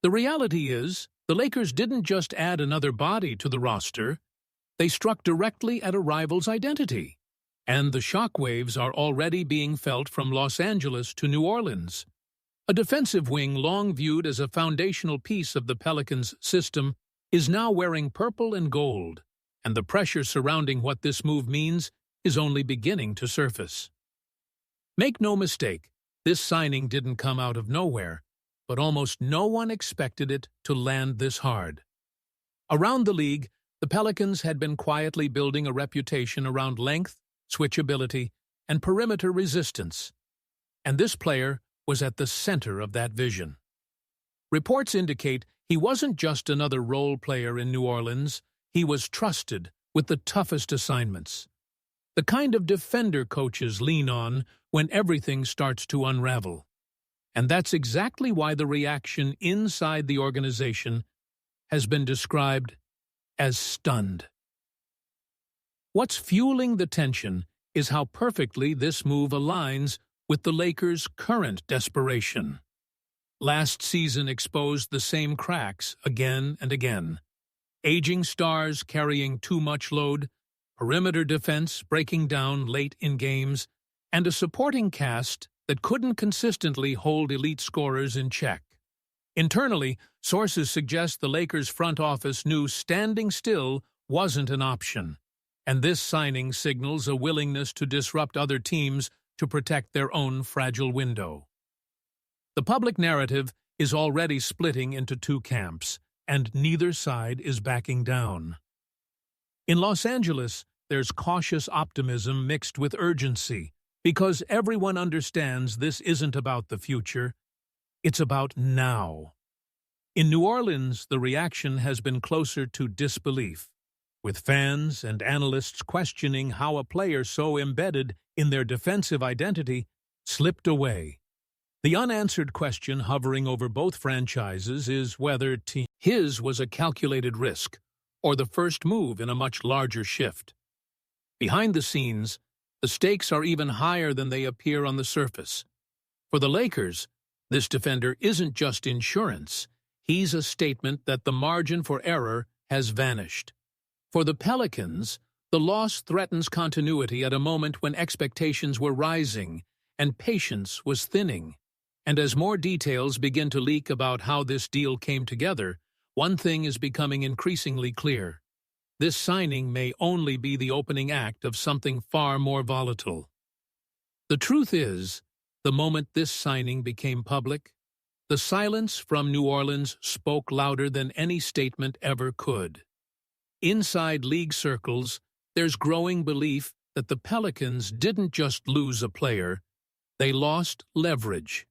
The reality is, the Lakers didn't just add another body to the roster, they struck directly at a rival's identity. And the shockwaves are already being felt from Los Angeles to New Orleans. A defensive wing long viewed as a foundational piece of the Pelicans' system is now wearing purple and gold, and the pressure surrounding what this move means is only beginning to surface. Make no mistake, this signing didn't come out of nowhere, but almost no one expected it to land this hard. Around the league, the Pelicans had been quietly building a reputation around length, switchability, and perimeter resistance, and this player was at the center of that vision. Reports indicate he wasn't just another role player in New Orleans, he was trusted with the toughest assignments. The kind of defender coaches lean on when everything starts to unravel. And that's exactly why the reaction inside the organization has been described as stunned. What's fueling the tension is how perfectly this move aligns with the Lakers' current desperation. Last season exposed the same cracks again and again. Aging stars carrying too much load, perimeter defense breaking down late in games, and a supporting cast that couldn't consistently hold elite scorers in check. Internally, sources suggest the Lakers' front office knew standing still wasn't an option, and this signing signals a willingness to disrupt other teams to protect their own fragile window. The public narrative is already splitting into two camps, and neither side is backing down. In Los Angeles, there's cautious optimism mixed with urgency, because everyone understands this isn't about the future, it's about now. In New Orleans, the reaction has been closer to disbelief, with fans and analysts questioning how a player so embedded in their defensive identity slipped away. The unanswered question hovering over both franchises is whether his was a calculated risk or the first move in a much larger shift. Behind the scenes, the stakes are even higher than they appear on the surface. For the Lakers, this defender isn't just insurance, he's a statement that the margin for error has vanished. For the Pelicans, the loss threatens continuity at a moment when expectations were rising and patience was thinning. And as more details begin to leak about how this deal came together, one thing is becoming increasingly clear. This signing may only be the opening act of something far more volatile. The truth is, the moment this signing became public, the silence from New Orleans spoke louder than any statement ever could. Inside league circles, there's growing belief that the Pelicans didn't just lose a player, they lost leverage.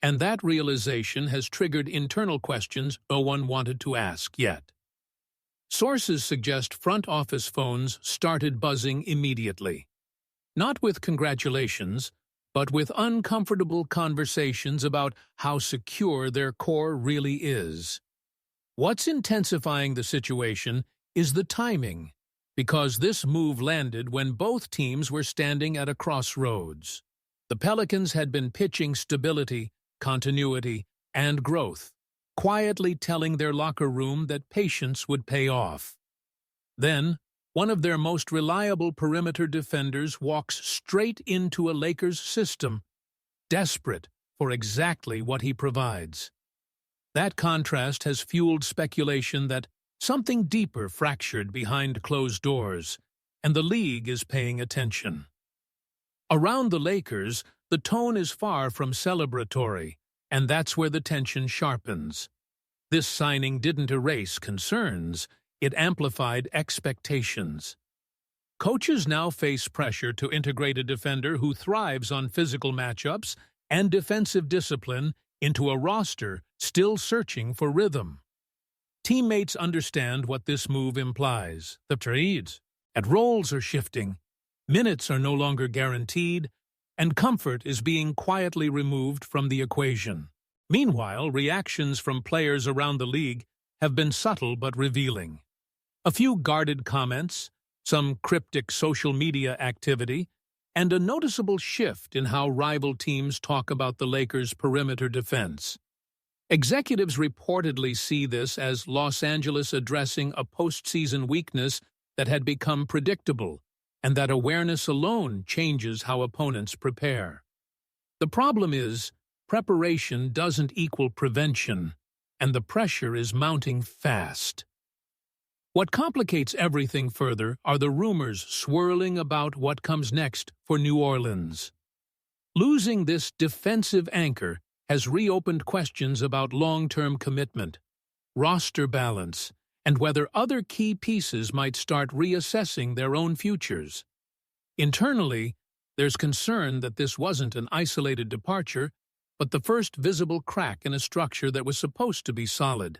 And that realization has triggered internal questions no one wanted to ask yet. Sources suggest front office phones started buzzing immediately. Not with congratulations, but with uncomfortable conversations about how secure their core really is. What's intensifying the situation is the timing, because this move landed when both teams were standing at a crossroads. The Pelicans had been pitching stability, continuity, and growth, quietly telling their locker room that patience would pay off. Then, one of their most reliable perimeter defenders walks straight into a Lakers system, desperate for exactly what he provides. That contrast has fueled speculation that something deeper fractured behind closed doors, and the league is paying attention. Around the Lakers, the tone is far from celebratory, and that's where the tension sharpens. This signing didn't erase concerns, it amplified expectations. Coaches now face pressure to integrate a defender who thrives on physical matchups and defensive discipline into a roster still searching for rhythm. Teammates understand what this move implies. The trades and roles are shifting, minutes are no longer guaranteed, and comfort is being quietly removed from the equation. Meanwhile, reactions from players around the league have been subtle but revealing. A few guarded comments, some cryptic social media activity, and a noticeable shift in how rival teams talk about the Lakers' perimeter defense. Executives reportedly see this as Los Angeles addressing a postseason weakness that had become predictable, and that awareness alone changes how opponents prepare. The problem is, preparation doesn't equal prevention, and the pressure is mounting fast. What complicates everything further are the rumors swirling about what comes next for New Orleans. Losing this defensive anchor has reopened questions about long-term commitment, roster balance, and whether other key pieces might start reassessing their own futures. Internally, there's concern that this wasn't an isolated departure, but the first visible crack in a structure that was supposed to be solid,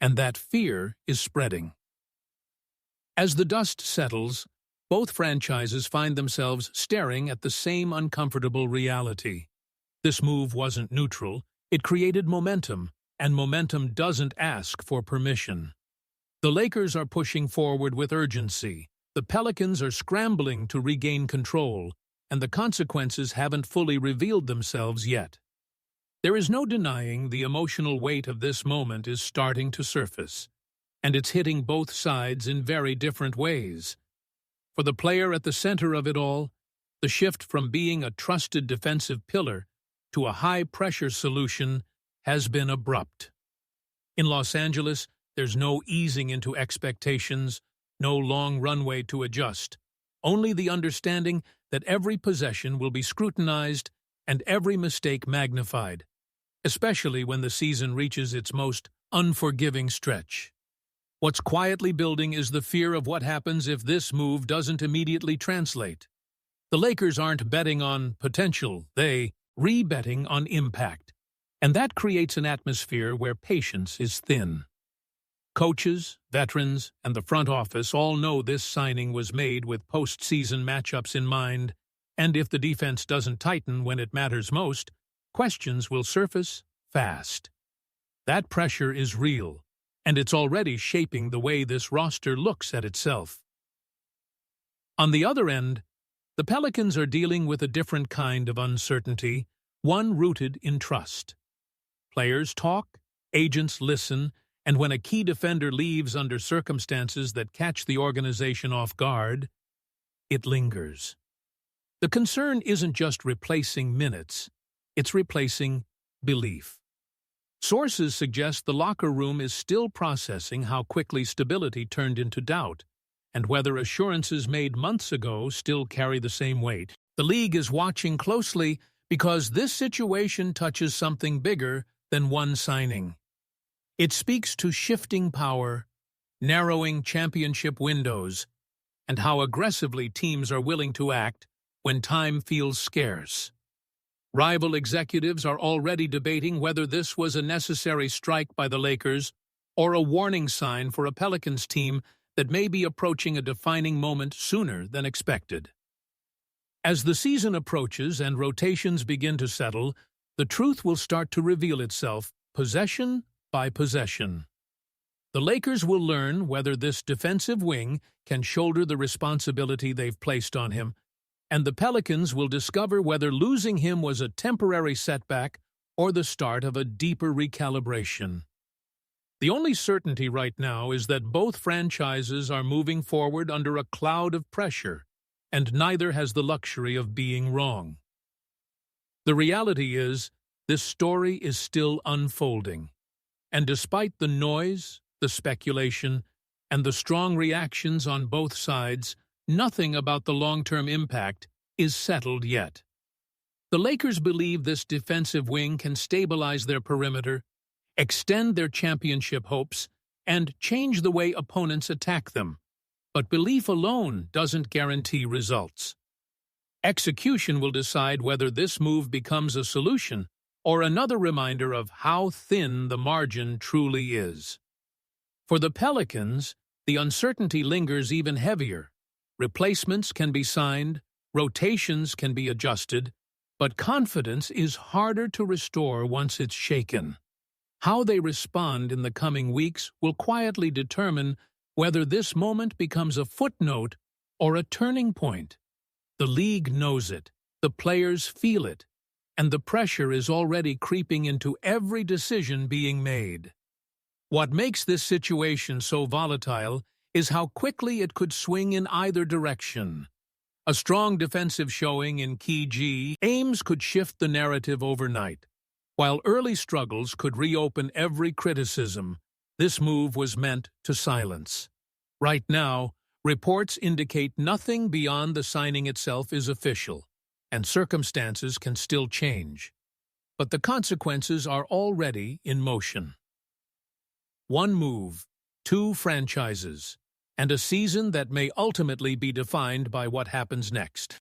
and that fear is spreading. As the dust settles, both franchises find themselves staring at the same uncomfortable reality. This move wasn't neutral, it created momentum, and momentum doesn't ask for permission. The Lakers are pushing forward with urgency, the Pelicans are scrambling to regain control, and the consequences haven't fully revealed themselves yet. There is no denying the emotional weight of this moment is starting to surface, and it's hitting both sides in very different ways. For the player at the center of it all, the shift from being a trusted defensive pillar to a high-pressure solution has been abrupt. In Los Angeles, there's no easing into expectations, no long runway to adjust, only the understanding that every possession will be scrutinized and every mistake magnified, especially when the season reaches its most unforgiving stretch. What's quietly building is the fear of what happens if this move doesn't immediately translate. The Lakers aren't betting on potential, they re-betting on impact, and that creates an atmosphere where patience is thin. Coaches, veterans, and the front office all know this signing was made with postseason matchups in mind, and if the defense doesn't tighten when it matters most, questions will surface fast. That pressure is real, and it's already shaping the way this roster looks at itself. On the other end, the Pelicans are dealing with a different kind of uncertainty, one rooted in trust. Players talk, agents listen, and when a key defender leaves under circumstances that catch the organization off guard, it lingers. The concern isn't just replacing minutes, it's replacing belief. Sources suggest the locker room is still processing how quickly stability turned into doubt, and whether assurances made months ago still carry the same weight. The league is watching closely because this situation touches something bigger than one signing. It speaks to shifting power, narrowing championship windows, and how aggressively teams are willing to act when time feels scarce. Rival executives are already debating whether this was a necessary strike by the Lakers or a warning sign for a Pelicans team that may be approaching a defining moment sooner than expected. As the season approaches and rotations begin to settle, the truth will start to reveal itself, possession by possession. The Lakers will learn whether this defensive wing can shoulder the responsibility they've placed on him, and the Pelicans will discover whether losing him was a temporary setback or the start of a deeper recalibration. The only certainty right now is that both franchises are moving forward under a cloud of pressure, and neither has the luxury of being wrong. The reality is, this story is still unfolding, and despite the noise, the speculation, and the strong reactions on both sides, nothing about the long-term impact is settled yet. The Lakers believe this defensive wing can stabilize their perimeter, extend their championship hopes, and change the way opponents attack them. But belief alone doesn't guarantee results. Execution will decide whether this move becomes a solution or another reminder of how thin the margin truly is. For the Pelicans, the uncertainty lingers even heavier. Replacements can be signed, rotations can be adjusted, but confidence is harder to restore once it's shaken. How they respond in the coming weeks will quietly determine whether this moment becomes a footnote or a turning point. The league knows it, the players feel it, and the pressure is already creeping into every decision being made. What makes this situation so volatile is how quickly it could swing in either direction. A strong defensive showing in key G aims could shift the narrative overnight, while early struggles could reopen every criticism. This move was meant to silence. Right now, reports indicate nothing beyond the signing itself is official, and circumstances can still change. But the consequences are already in motion. One move, two franchises, and a season that may ultimately be defined by what happens next.